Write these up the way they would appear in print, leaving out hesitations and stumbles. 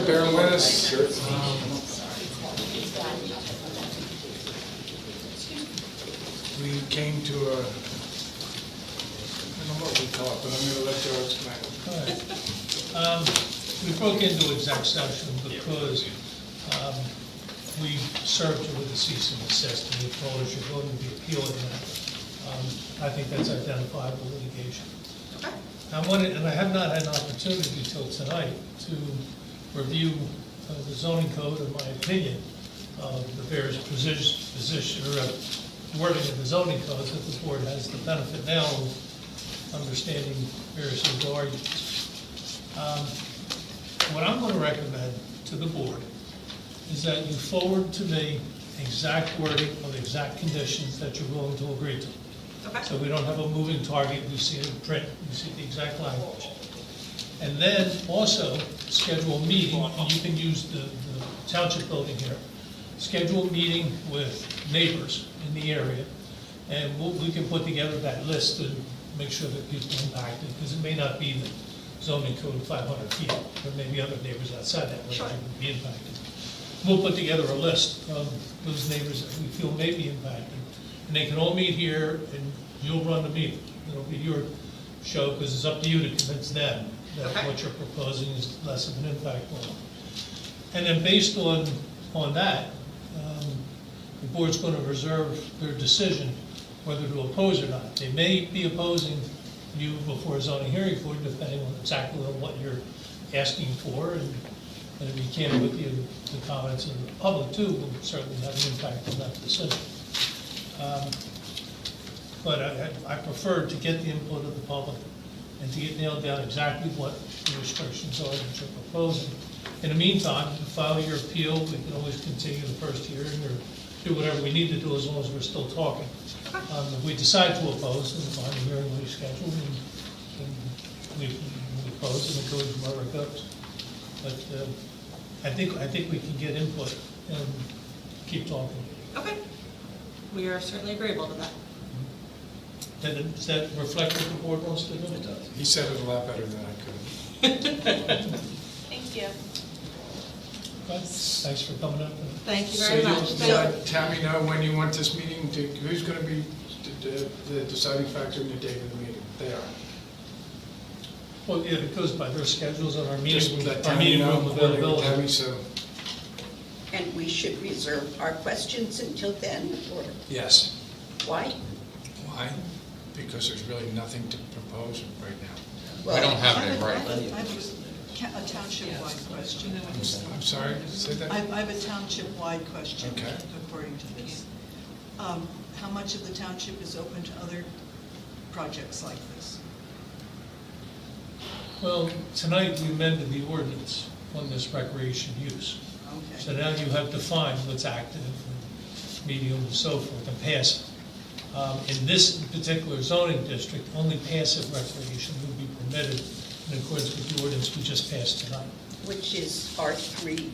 bear with us. We came to a, I don't know what we call it, but I'm going to let Joe explain. All right. We broke into exec session because we served you with a cease and desist, and we told us you're going to be appealing that. I think that's identifiable litigation. Okay. And I have not had an opportunity till tonight to review the zoning code, in my opinion, of the various position or wording of the zoning code, that the board has the benefit now of understanding various legal arguments. What I'm going to recommend to the board is that you forward to me exact wording of exact conditions that you're willing to agree to. Okay. So we don't have a moving target, you see it in print, you see the exact language. And then also schedule a meeting, and you can use the township building here, schedule a meeting with neighbors in the area, and we can put together that list to make sure that people are impacted, because it may not be the zoning code 500 feet, there may be other neighbors outside that where they would be impacted. We'll put together a list of those neighbors that we feel may be impacted, and they can all meet here, and you'll run the meeting. It'll be your show, because it's up to you to convince them that what you're proposing is less of an impact on them. And then based on that, the board's going to reserve their decision whether to oppose or not. They may be opposing you before a zoning hearing board, depending on exactly on what you're asking for, and if you can with the comments of the public too, will certainly have an impact on that decision. But I prefer to get the input of the public and to get nailed down exactly what the restrictions are that you're proposing. In the meantime, file your appeal. We can always continue the first hearing or do whatever we need to do as long as we're still talking. If we decide to oppose, then the final hearing will be scheduled, and we oppose and it goes wherever it goes. But I think we can get input and keep talking. Okay. We are certainly agreeable to that. Does that reflect what the board wants to do? It does. He said it a lot better than I could. Thank you. Thanks for coming up. Thank you very much. So you'll let Tammy know when you want this meeting to, who's going to be the deciding factor in the date of the meeting? They are. Well, yeah, it goes by their schedules on our Just meeting, let our Tammy meeting know, room according to availability. Tammy, so, And we should reserve our questions until then, or yes. why? Why? Because there's really nothing to propose right now. Well, don't have it in writing. I have a township-wide question. I'm sorry, say that? I have a township-wide question, Okay. according to this. How much of the township is open to other projects like this? Well, tonight we amended the ordinance on this recreation use. So Okay. now you have defined what's active, and medium, and so forth, and passive. In this particular zoning district, only passive recreation would be permitted in accordance with the ordinance we just passed tonight. Which is R3,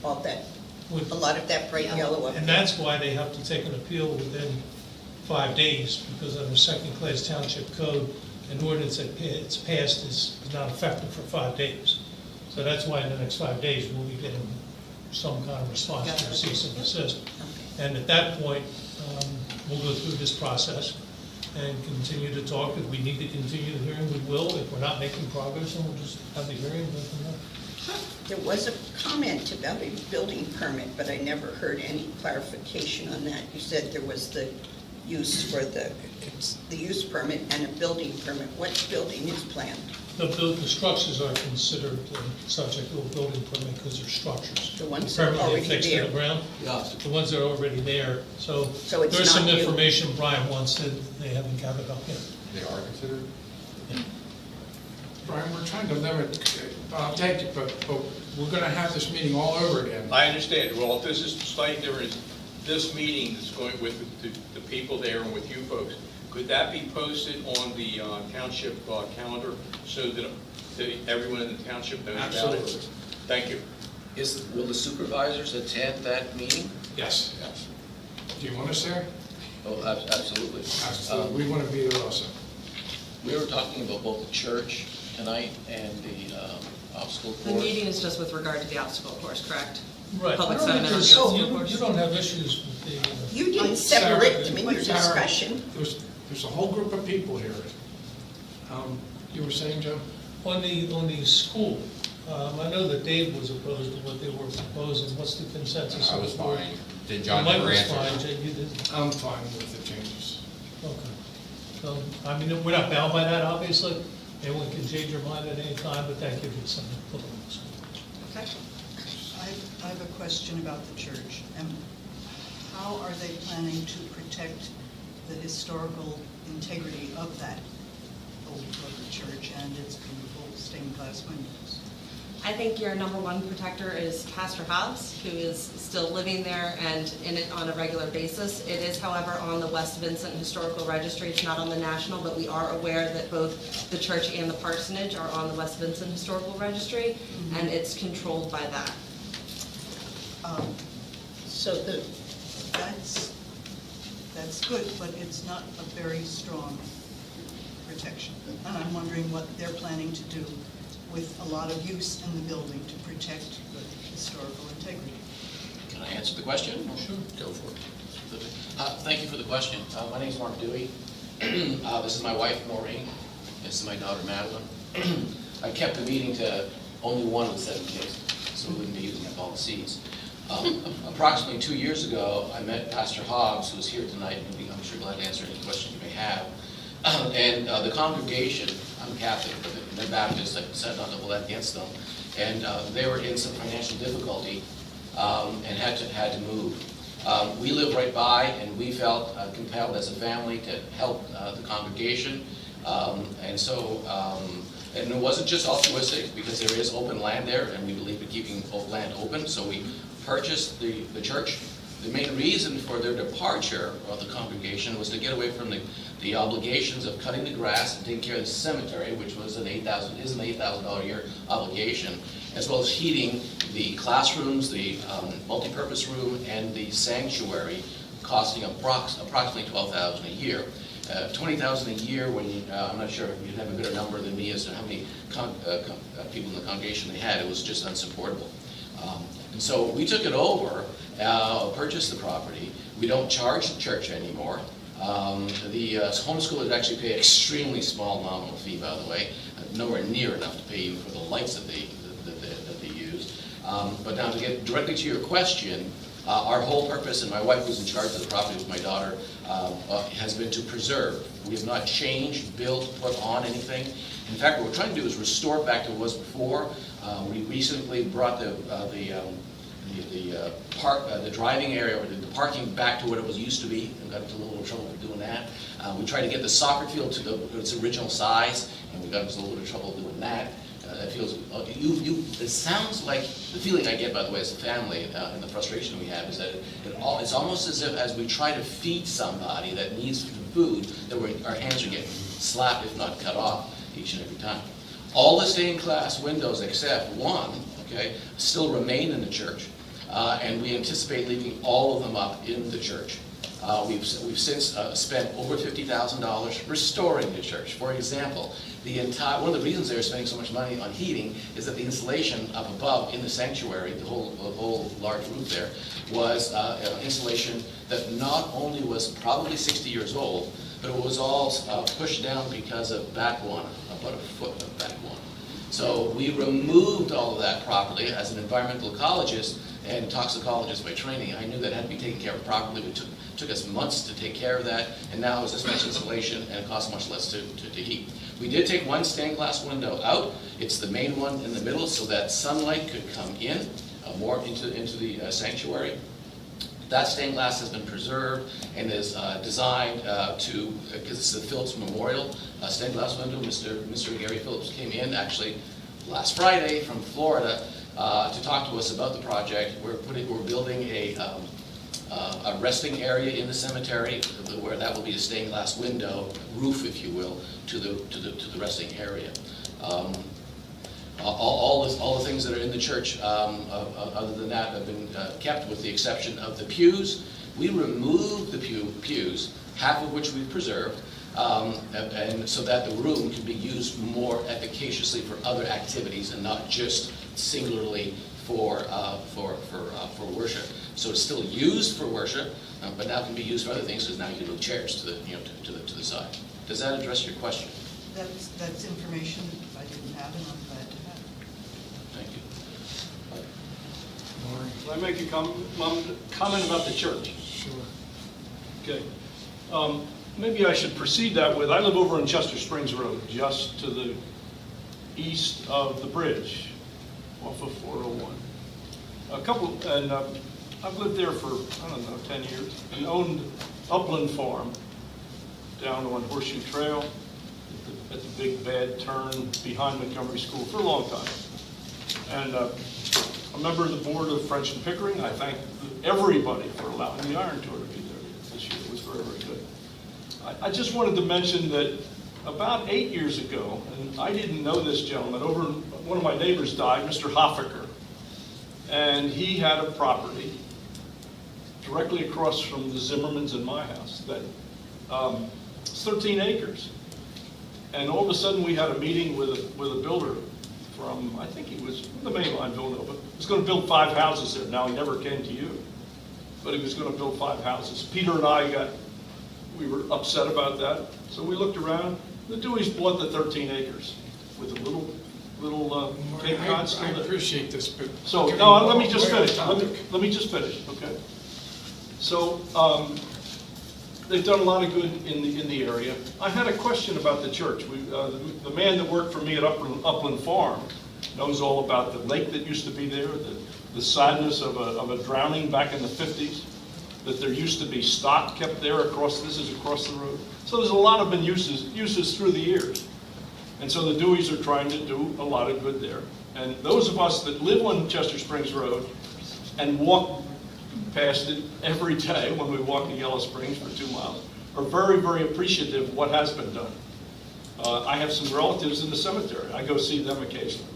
all that, Would- a lot of that bright yellow up And there. that's why they have to take an appeal within 5 days, because under second-class township code, an ordinance that it's passed is not effective for 5 days. So that's why in the next 5 days, we'll be getting some kind of response to the cease and desist. And at that point, we'll go through this process and continue to talk. If we need to continue the hearing, we will. If we're not making progress, then we'll just have the hearing and go from there. There was a comment about a building permit, but I never heard any clarification on that. You said there was the use for the use permit and a building permit. What building is planned? The structures are considered subject to a building permit because they're structures. The ones that are Permanently already affixed to there. the ground. Yes. The ones that are already there. So So it's there's some not new. information Brian wants that they haven't gathered up yet. They are considered? Brian, we're trying to limit, I'll take it, but we're going to have this meeting all over again. I understand. Well, this is slightly different. This meeting is going with the people there and with you folks. Could that be posted on the township calendar so that everyone in the township knows about it? Absolutely. Thank you. Will the supervisors attend that meeting? Yes. Do you want us there? Oh, absolutely. Absolutely. We want to be there also. We were talking about both the church tonight and the obstacle The course? meeting is just with regard to the obstacle course, correct? Right. Public I don't think sentiment on there's- the obstacle course? You don't have issues with the, You didn't separate them in your Sarah, discussion. There's a whole group of people here. You were saying, Joe? on the school. I know that Dave was opposed to what they were proposing. What's the consensus? I of was the board? fine. Then John Mike never was answered. fine, Jay, you didn't? I'm fine with the changes. Okay. So, I mean, we're not bound by that, obviously. Anyone can change their mind at any time, but that gives you something to put on the school. Okay. I have a question about the church. How are they planning to protect the historical integrity of that old rubber church and its beautiful stained glass windows? I think your number one protector is Pastor Hobbs, who is still living there and in it on a regular basis. It is, however, on the West Vincent Historical Registry. It's not on the national, but we are aware that both the church and the parsonage are on the West Vincent Historical Registry, and it's controlled by that. So That's good, but it's not a very strong protection. And I'm wondering what they're planning to do with a lot of use in the building to protect the historical integrity. Can I answer the question? Sure. Go for it. Thank you for the question. My name is Mark Dewey. This is my wife, Maureen. This is my daughter, Madeline. I kept the meeting to only one of the 7 kids, so we wouldn't be using up all the seats. Approximately 2 years ago, I met Pastor Hobbs, who's here tonight, and I'm sure glad to answer any questions you may have. And the congregation, I'm Catholic, but they're Baptist, I said not to hold that against them, and they were in some financial difficulty and had to move. We live right by, and we felt compelled as a family to help the congregation. And it wasn't just altruistic, because there is open land there, and we believe in keeping land open, so we purchased the church. The main reason for their departure of the congregation was to get away from the obligations of cutting the grass and taking care of the cemetery, which was an $8,000 a year obligation, as well as heating the classrooms, the multipurpose room, and the sanctuary, costing approximately $12,000 a year. $20,000 a year, when I'm not sure if you'd have a better number than me as to how many people in the congregation they had. It was just unsupportable. And so we took it over, purchased the property. We don't charge the church anymore. The homeschoolers actually pay an extremely small nominal fee, by the way, nowhere near enough to pay even for the lights that they use. But now to get directly to your question, our whole purpose, and my wife was in charge of the property with my daughter, has been to preserve. We have not changed, built, put on anything. In fact, what we're trying to do is restore it back to what it was before. We recently brought the driving area, or the parking, back to what it was used to be, and got into a little trouble for doing that. We tried to get the soccer field to its original size, and we got into a little bit of trouble doing that. It sounds like, the feeling I get, by the way, as a family, and the frustration we have, is that it's almost as if, as we try to feed somebody that needs food, that our hands are getting slapped, if not cut off, each and every time. All the stained glass windows except one, still remain in the church, and we anticipate leaving all of them up in the church. We've since spent over $50,000 restoring the church. For example, one of the reasons they're spending so much money on heating is that the insulation up above in the sanctuary, the whole large roof there, was insulation that not only was probably 60 years old, but it was all pushed down because of bat guano, about a foot of bat guano. So we removed all of that properly. As an environmental ecologist and toxicologist by training, I knew that had to be taken care of properly. It took us months to take care of that, and now it's this much insulation, and it costs much less to heat. We did take one stained glass window out. It's the main one in the middle, so that sunlight could come in more into the sanctuary. That stained glass has been preserved and is designed because it's the Phillips Memorial stained glass window. Mr. Gary Phillips came in actually last Friday from Florida to talk to us about the project. We're building a resting area in the cemetery where that will be a stained glass window, roof, if you will, to the resting area. All the things that are in the church, other than that, have been kept, with the exception of the pews. We removed the pews, half of which we preserved. and so that the room can be used more efficaciously for other activities and not just singularly for worship. So it's still used for worship, but now can be used for other things, because now you can move chairs to the, to the side. Does that address your question? That's information I didn't have, and I'm glad to have it. Thank you. Can I make a comment about the church? Sure. Okay. Maybe I should precede that with, I live over on Chester Springs Road, just to the east of the bridge, off of 401. I've lived there for, I don't know, 10 years, and owned Upland Farm down on Horseshoe Trail, at the big bad turn behind Montgomery School for a long time. And a member of the board of French and Pickering. I thank everybody for allowing the Iron Tour to be there this year. It was very, very good. I just wanted to mention that about 8 years ago, and I didn't know this gentleman, one of my neighbors died, Mr. Hoffaker, and he had a property directly across from the Zimmermans and my house that it's 13 acres. And all of a sudden, we had a meeting with a builder from, I think he was from the main line, Villanova. He was going to build 5 houses there. Now, he never came to you, but he was going to build 5 houses. Peter and I we were upset about that. So we looked around. The Deweys bought the 13 acres with a little Cape Cod still I there. appreciate this, but. So, getting no, let me way just off finish. topic. Let me just finish, okay? So, they've done a lot of good in the area. I had a question about the church. The man that worked for me at Upland Farm knows all about the lake that used to be there, the sadness of a drowning back in the 50s, that there used to be stock kept there this is across the road. So there's a lot of uses through the years. And so the Deweys are trying to do a lot of good there. And those of us that live on Chester Springs Road and walk past it every day when we walk to Yellow Springs for 2 miles are very, very appreciative of what has been done. I have some relatives in the cemetery. I go see them occasionally.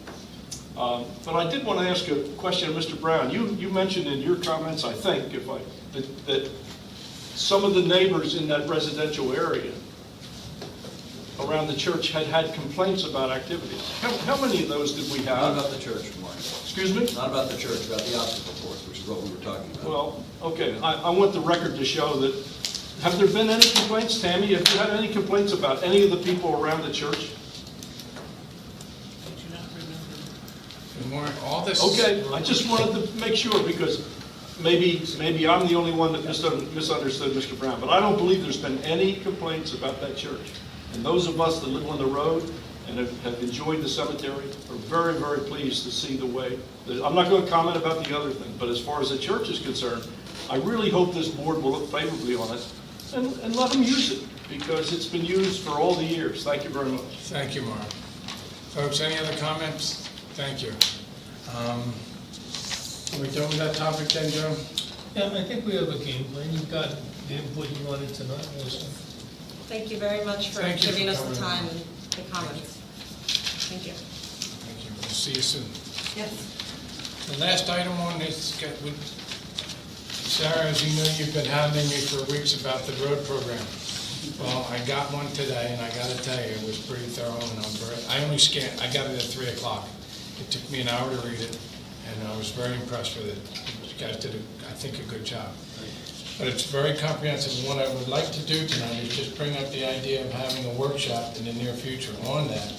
But I did want to ask a question of Mr. Brown. You mentioned in your comments, I think, that some of the neighbors in that residential area around the church had complaints about activities. How many of those did we have? Not about the church, Mark. Excuse me? Not about the church, about the obstacle course, which is what we were talking about. Well, okay, I want the record to show that, have there been any complaints? Tammy, have you had any complaints about any of the people around the church? And more, all this. Okay, I just wanted to make sure, because maybe I'm the only one that misunderstood Mr. Brown, but I don't believe there's been any complaints about that church. And those of us that live on the road and have enjoyed the cemetery are very, very pleased to see the way. I'm not going to comment about the other thing, but as far as the church is concerned, I really hope this board will look favorably on it and let them use it, because it's been used for all the years. Thank you very much. Thank you, Mark. Folks, any other comments? Thank you. Are we done with that topic then, Joe? Yeah, I think we have a game plan. You've got the input you wanted tonight also. Thank you very much for Thank you for giving us the coming. time and the comments. Thank you. Thank you. We'll see you soon. Yes. The last item on this, Sarah, as you know, you've been hounding me for weeks about the road program. Well, I got one today, and I got to tell you, it was pretty thorough, and I got it at 3 o'clock. It took me an hour to read it, and I was very impressed with it. You guys did, I think, a good job. But it's very comprehensive, and what I would like to do tonight is just bring up the idea of having a workshop in the near future on that,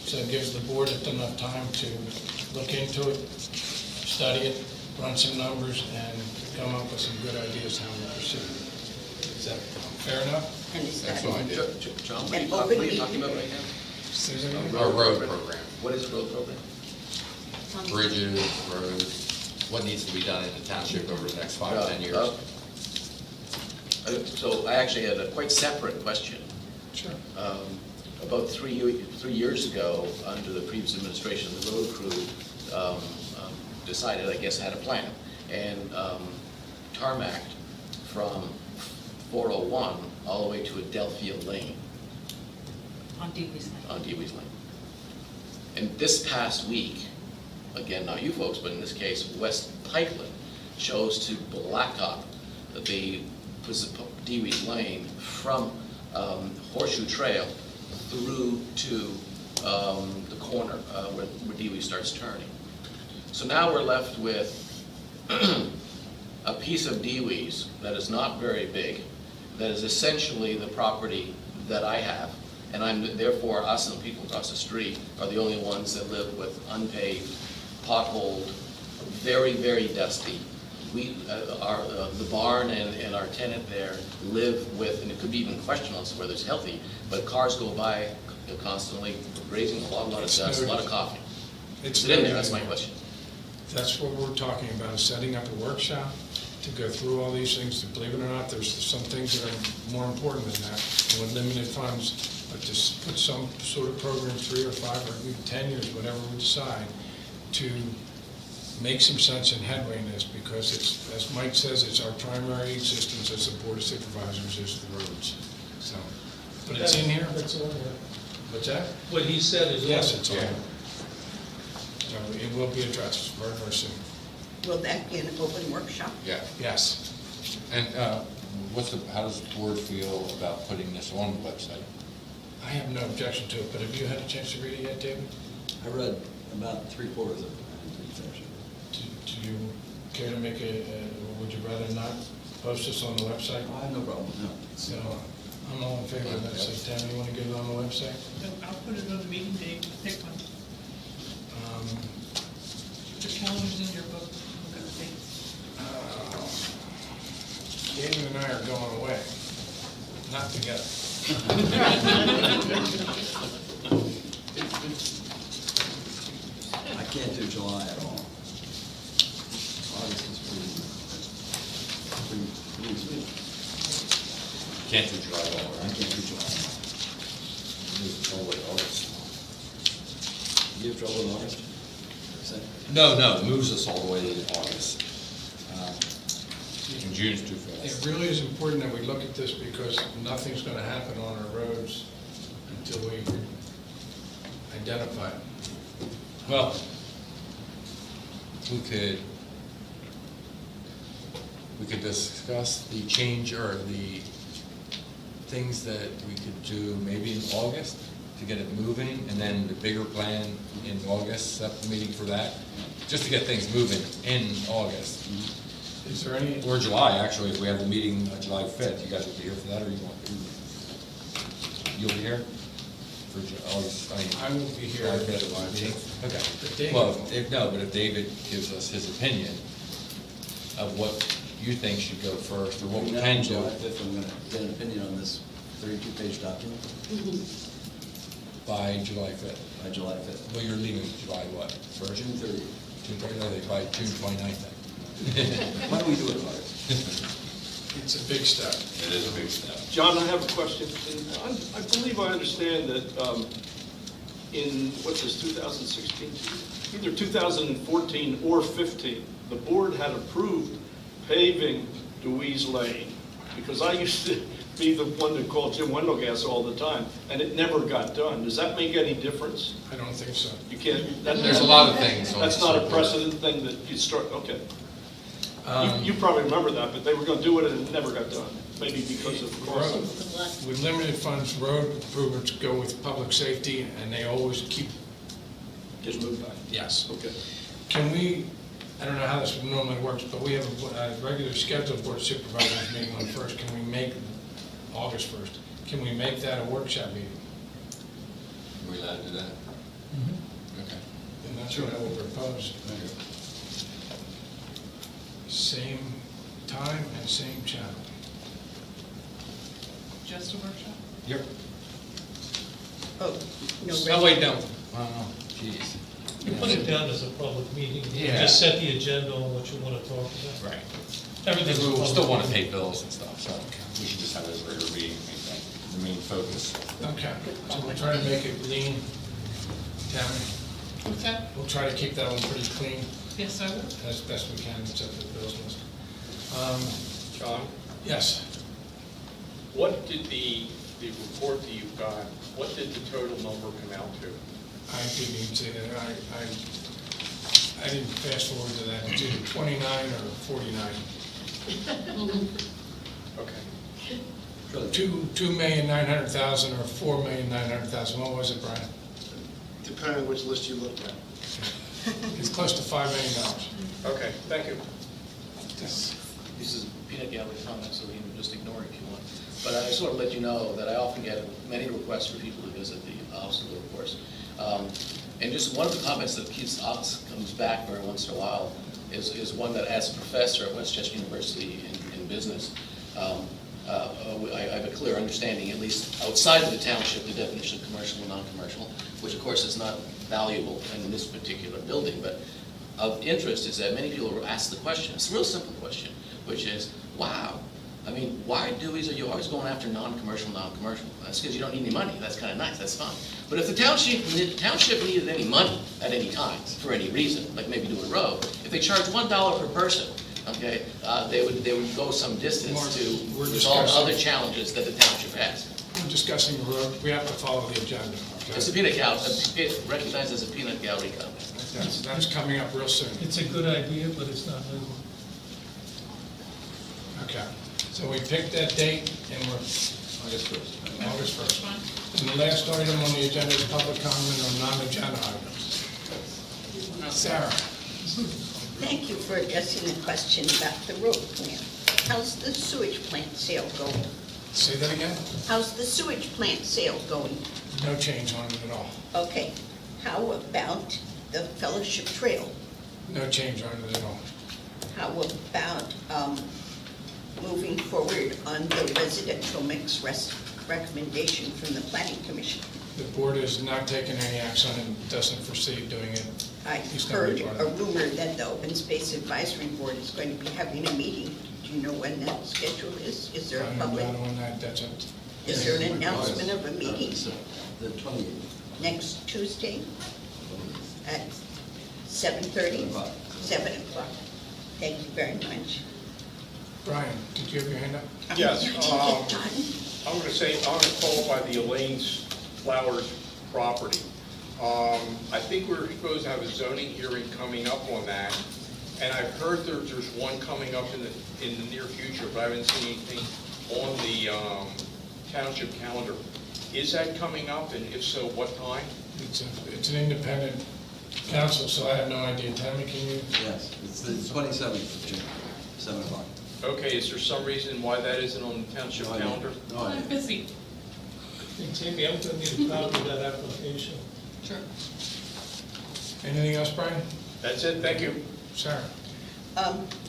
so it gives the board enough time to look into it, study it, run some numbers, and come up with some good ideas how to proceed. Is that fair enough? And is That's that, fine. John, what are And you open talking about right now? Our road program, What is the road program? bridges, roads, what needs to be done in the township over the next 5, 10 years. So I actually had a quite separate question. Sure. About 3 years ago, under the previous administration, the road crew decided, I guess, had a plan, and tarmacked from 401 all the way to Adelphia Lane. On Dewey's Lane. On Dewey's Lane. And this past week, again, not you folks, but in this case, West Pikeland chose to blacktop the Dewey's Lane from Horseshoe Trail through to the corner where Dewey starts turning. So now we're left with a piece of Dewey's that is not very big, that is essentially the property that I have, and therefore us and the people across the street are the only ones that live with unpaved, potholed, very, very dusty. The barn and our tenant there live with, and it could be even questionable as to whether it's healthy, but cars go by constantly, raising a lot of dust, a lot of coughing. It's Is it in there? very- That's my question. That's what we're talking about, is setting up a workshop to go through all these things. Believe it or not, there's some things that are more important than that. And with limited funds, but just put some sort of program, 3 or 5 or even 10 years, whatever we decide, to make some sense and headway in this, because it's, as Mike says, it's our primary existence as a board of supervisors is the roads. So, but it's in here. That's on there. What's that? What he said is on Yes, there. it's on there. So it will be addressed very, very soon. Will that be an open workshop? Yeah. Yes. And how does the board feel about putting this on the website? I have no objection to it, but have you had a chance to read it yet, David? I read about 3/4 of it. I didn't finish it. Do you care to make or would you rather not post this on the website? I have no problem, no. So I'm all in favor of that. So Tammy, you want to get it on the website? I'll put it on the meeting date, pick one. Um, The calendar's in your book, look at the dates. David and I are going away, not together. I can't do July at all. August is pretty sweet. Can't do July at all, I right? can't do July. Move it all the way to August. You have trouble in August? Is that- No, it moves us all the way to August. And June's too It fast. really is important that we look at this because nothing's going to happen on our roads until we identify it. Well, we could discuss the change or the things that we could do maybe in August to get it moving, and then the bigger plan in August, set the meeting for that, just to get things moving in August. Is there any, Or July, actually, if we have the meeting July 5th, you guys will be here for that, or you'll be here? For August, I will be here. July 5th meeting? But Okay. David Well, will. but if David gives us his opinion of what you think should go first, or what we Between now can and do. July 5th, I'm gonna get an opinion on this 32-page document By July 5th. by July 5th. Well, you're leaving July what, first? June 30th. June 30th, by June 29th then. Why don't we do it in August? It's a big step. It is a big step. John, I have a question. I believe I understand that in, what's this, 2016, either 2014 or 15, the board had approved paving Dewey's Lane, because I used to be the one that called Jim Wendelgas all the time, and it never got done. Does that make any difference? I don't think so. You can't, There's a lot of things on that's this not a report. precedent thing that you start, okay. You probably remember that, but they were gonna do it and it never got done, maybe because of cost. With limited funds, road improvements go with public safety, and they always keep, Just move back. yes. Okay. Can we, I don't know how this normally works, but we have a regular scheduled board of supervisors meeting on 1st. Can we make, August 1st, can we make that a workshop meeting? Are we allowed to do that? Okay. And that's what I would propose. Same time and same channel. Just a workshop? Yep. Oh, no. Oh, wait, no. Oh, jeez. You put it down as a public meeting, you Yeah. just set the agenda on what you want to talk about. Right. Everything's We'll public. still want to pay bills and stuff, so we should just have it as a regular meeting, I think, the main focus. Okay, so we'll try to make it lean, Tammy. What's that? We'll try to keep that one pretty clean Yes, I will. as best we can, except for the bills list. John, Yes, what did the report that you got, what did the total number come out to? I didn't even say that. I didn't fast forward to that. It's either 29 or 49. Okay. 2,900,000 or 4,900,000, what was it, Brian? Depending on which list you look at. It's close to $5 million. Okay, thank you. This is peanut gallery comment, so you can just ignore it if you want. But I sort of let you know that I often get many requests for people to visit the hospital, of course. And just one of the comments that comes back every once in a while is one that, as a professor at West Chester University in business, I have a clear understanding, at least outside of the township, the definition of commercial and non-commercial, which of course is not valuable in this particular building, but of interest is that many people ask the question, it's a real simple question, which is, wow, I mean, why Dewey's are you always going after non-commercial? That's because you don't need any money. That's kind of nice. That's fine. But if the township needed any money at any time for any reason, like maybe do a road, if they charge $1 per person, okay, they would go some distance to resolve other challenges that the township has. We're discussing the road, we have to follow the agenda. Okay? It's a peanut gallery, recognized as a peanut gallery comment. That's coming up real soon. It's a good idea, but it's not legal. Okay, so we picked that date, and we're August 1st. And the last item on the agenda is public comment on non-agenda items. Sarah? Thank you for addressing the question about the road plan. How's the sewage plant sale going? Say that again? How's the sewage plant sale going? No change on it at all. Okay, how about the Fellowship Trail? No change on it at all. How about moving forward on the residential mix recommendation from the Planning Commission? The board has not taken any action and doesn't foresee doing it. I heard a rumor that the Open Space Advisory Board is going to be having a meeting. Do you know when that schedule is? Is there a public? I'm not on that, that's it. Is there an announcement of a meeting? The 28th. Next Tuesday at 7:30? 7 o'clock. Thank you very much. Brian, did you have your hand up? Yes, Did you get done? I'm going to qualify the Elaine's Flowers property. I think we're supposed to have a zoning hearing coming up on that, and I've heard there's one coming up in the near future, but I haven't seen anything on the township calendar. Is that coming up, and if so, what time? It's an independent council, so I have no idea. Tammy, can you? Yes, it's the 27th of June, 7 o'clock. Okay, is there some reason why that isn't on the township No idea. calendar? No idea. I'm busy. And Tammy, I'm going to need a copy of that application. Sure. Anything else, Brian? That's it, thank you. Sarah?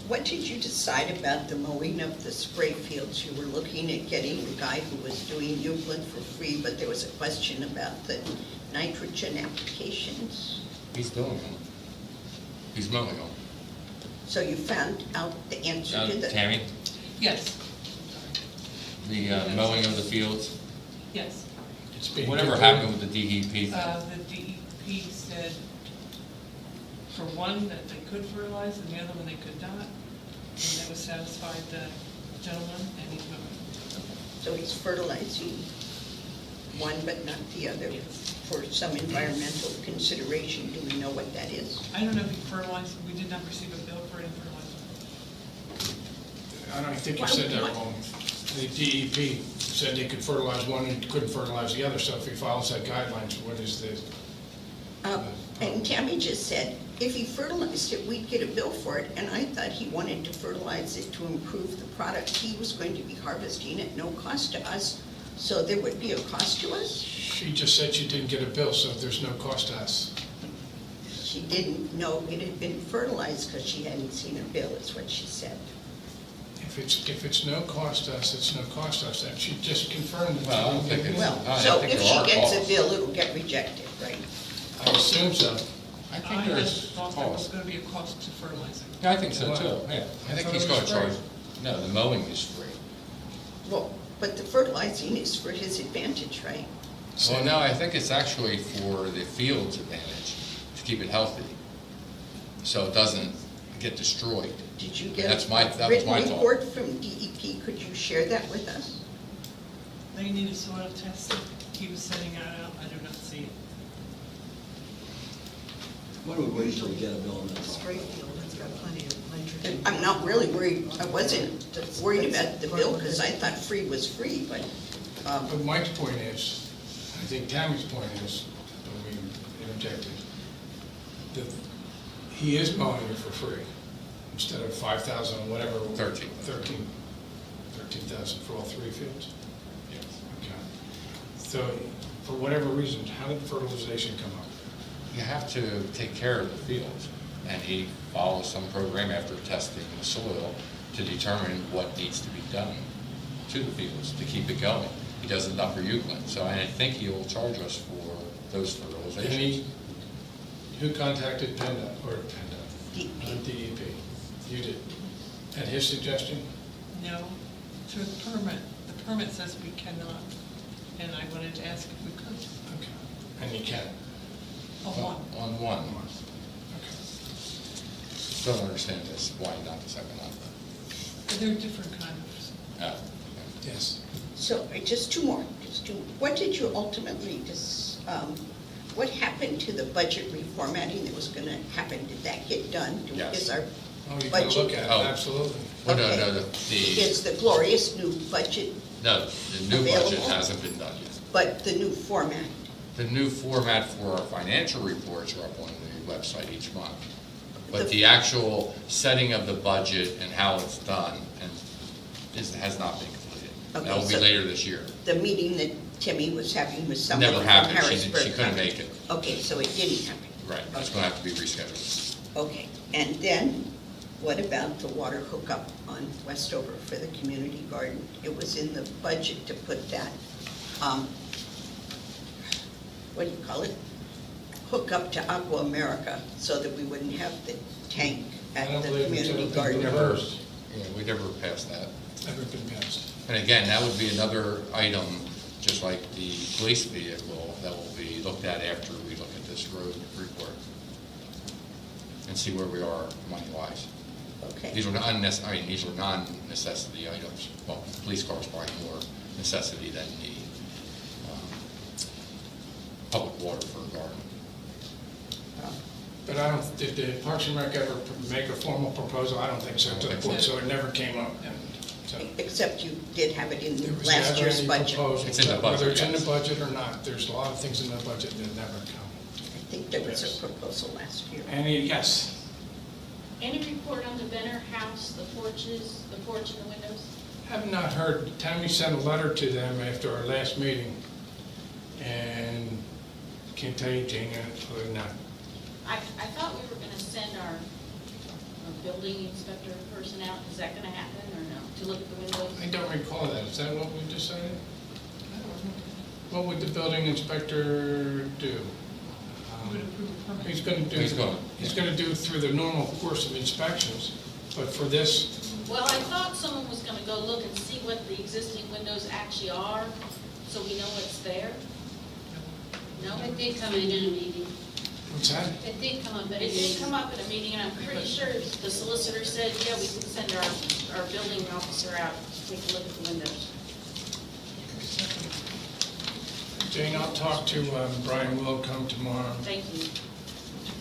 What did you decide about the mowing of the spray fields? You were looking at getting the guy who was doing Euclid for free, but there was a question about the nitrogen applications. He's doing them. He's mowing them. So you found out the answer to the... Tammy, Yes, the mowing of the fields, yes. It's being whatever good. happened with the DEP? The DEP said for one that they could fertilize and the other one they could not. And that was satisfied the gentleman and he's moving. So he's fertilizing one but not the other for some environmental consideration. Do we know what that is? I don't know if he fertilized, we did not receive a bill for any fertilizer. I think you said that wrong. The DEP said they could fertilize one and couldn't fertilize the other, so if he follows that guidelines, what is the? And Tammy just said, if he fertilized it, we'd get a bill for it, and I thought he wanted to fertilize it to improve the product. He was going to be harvesting at no cost to us, so there would be a cost to us? She just said she didn't get a bill, so there's no cost to us. She didn't know it had been fertilized because she hadn't seen a bill, is what she said. If it's no cost to us, it's no cost to us. That she just confirmed it. Well, I don't think it's- Well, I so think if there she are gets a costs. bill, it'll get rejected, right? I assume so. I I think had there's thought there was cost. going to be a cost to fertilizing. Yeah, I think so too, yeah. I think thought he's it going was to charge, free. no, the mowing is free. Well, but the fertilizing is for his advantage, right? Well, no, I think it's actually for the field's advantage, to keep it healthy, so it doesn't get destroyed. Did you get That was a my written thought. report from DEP? Could you share that with us? They need a soil test. He was sending that out. I do not see it. When would we usually get a bill on that? Spray field, that's got plenty of nitrogen. And I'm not really worried, I wasn't worried about the bill, because I thought free was free, but, But Mike's point is, I think Tammy's point is, don't mean interjected, that he is mowing it for free, instead of 5,000 or whatever. 13,000 for all 3 fields? Yes. Okay. So, for whatever reason, how did fertilization come up? You have to take care of the fields, and he follows some program after testing the soil to determine what needs to be done to the fields to keep it going. He does it Upper Euclid, so I think he will charge us for those fertilizations. Who contacted PennDOT, or DEP. DEP? You did. At his suggestion? No, through the permit. The permit says we cannot, and I wanted to ask if we could. Okay. And you can? On one. On one. Okay. Don't understand this, why not the second one? But they're different kind of, Yes. so just two more. What did you ultimately, what happened to the budget reformatting that was going to happen? Did that get done? Yes. Is our Oh, you can budget? look at it, Oh. absolutely. Well, no, Okay. no, Is the glorious new budget, no, the new budget Available? hasn't been done yet. but the new format? The new format for our financial reports are up on the website each month. But the actual setting of the budget and how it's done has not been completed. Okay, That will be so- later this year. The meeting that Timmy was having with somebody Never from happened, Harrisburg? she couldn't make it. Okay, so it didn't happen. Right, it's gonna have to be rescheduled. Okay, and then what about the water hookup on Westover for the community garden? It was in the budget to put that, what do you call it? Hook up to Aqua America so that we wouldn't have the tank I at don't the believe it's community ever been garden. proposed. Yeah, we never passed that. Ever been passed. And again, that would be another item, just like the police vehicle, that will be looked at after we look at this road report and see where we are money-wise. Okay. These are these are non-necessity items. Well, the police car is probably more necessity than the public water for a garden. But I don't, did the Parks and Rec ever make a formal proposal? I don't think so, to the board, so it never came up. So, Except you did have it in there was last never year's any budget. proposal, It's in the budget, whether it's in the yes. budget or not, there's a lot of things in the budget that never come. I think there was Yes. a proposal last year. Yes, Any report on the Benner house, the porches, the porch and the windows? have not heard, Tammy sent a letter to them after our last meeting, and can't tell you anything other than that. I thought we were gonna send our building inspector person out. Is that gonna happen or no? To look at the windows? I don't recall that, is that what we decided? What would the building inspector do? we would approve the permit. He's gonna do, He's gonna, he's gonna do through the normal course of inspections, but for this, Well, I thought someone was gonna go look and see what the existing windows actually are, so we know what's there. No? It did come in a meeting. what's that? It did come up But at a it did meeting. come up at a meeting, and I'm pretty sure the solicitor said, yeah, we can send our building officer out to take a look at the windows. Jane, I'll talk to Brian Will come tomorrow. Thank you.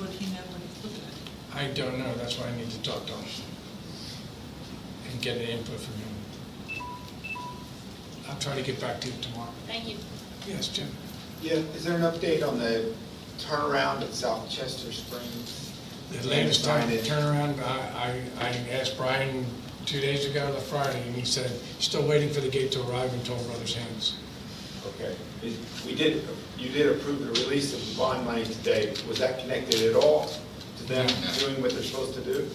Would he know what he's looking at? I don't know, that's why I need to talk to him and get an input from him. I'll try to get back to you tomorrow. Thank you. Yes, Jim? Yeah, is there an update on the turnaround at South Chester Springs? The latest time turnaround, I asked Brian 2 days ago, the Friday, and he said, still waiting for the gate to arrive in Toll Brothers' hands. Okay. You did approve the release of the bond money today. Was that connected at all to them doing what they're supposed to do?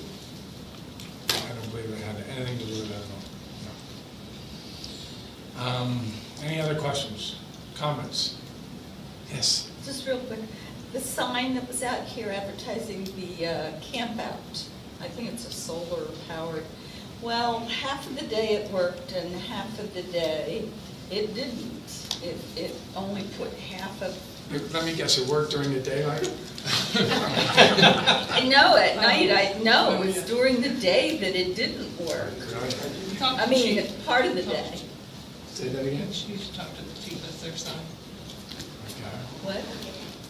I don't believe it had anything to do with that at all. No. Any other questions, comments? Yes? Just real quick, the sign that was out here advertising the camp out, I think it's a solar powered. Well, half of the day it worked and half of the day it didn't. It only put half of. Let me guess, it worked during the daylight? I know at night, I know it was during the day that it didn't work. I mean, part of the day. Say that again? You should talk to the chief, that's their sign. What?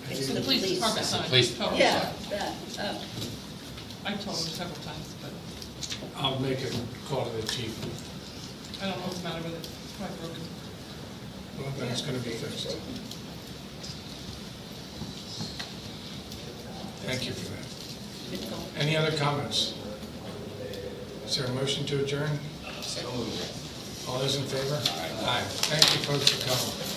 It's the police department sign. Police department. Yeah, that, I told him several times, but I'll make a call to the chief. I don't know what's the matter with it. It's probably broken. Well, then it's gonna be fixed. Thank you for that. Any other comments? Is there a motion to adjourn? All those in favor? Aye. Thank you folks for coming.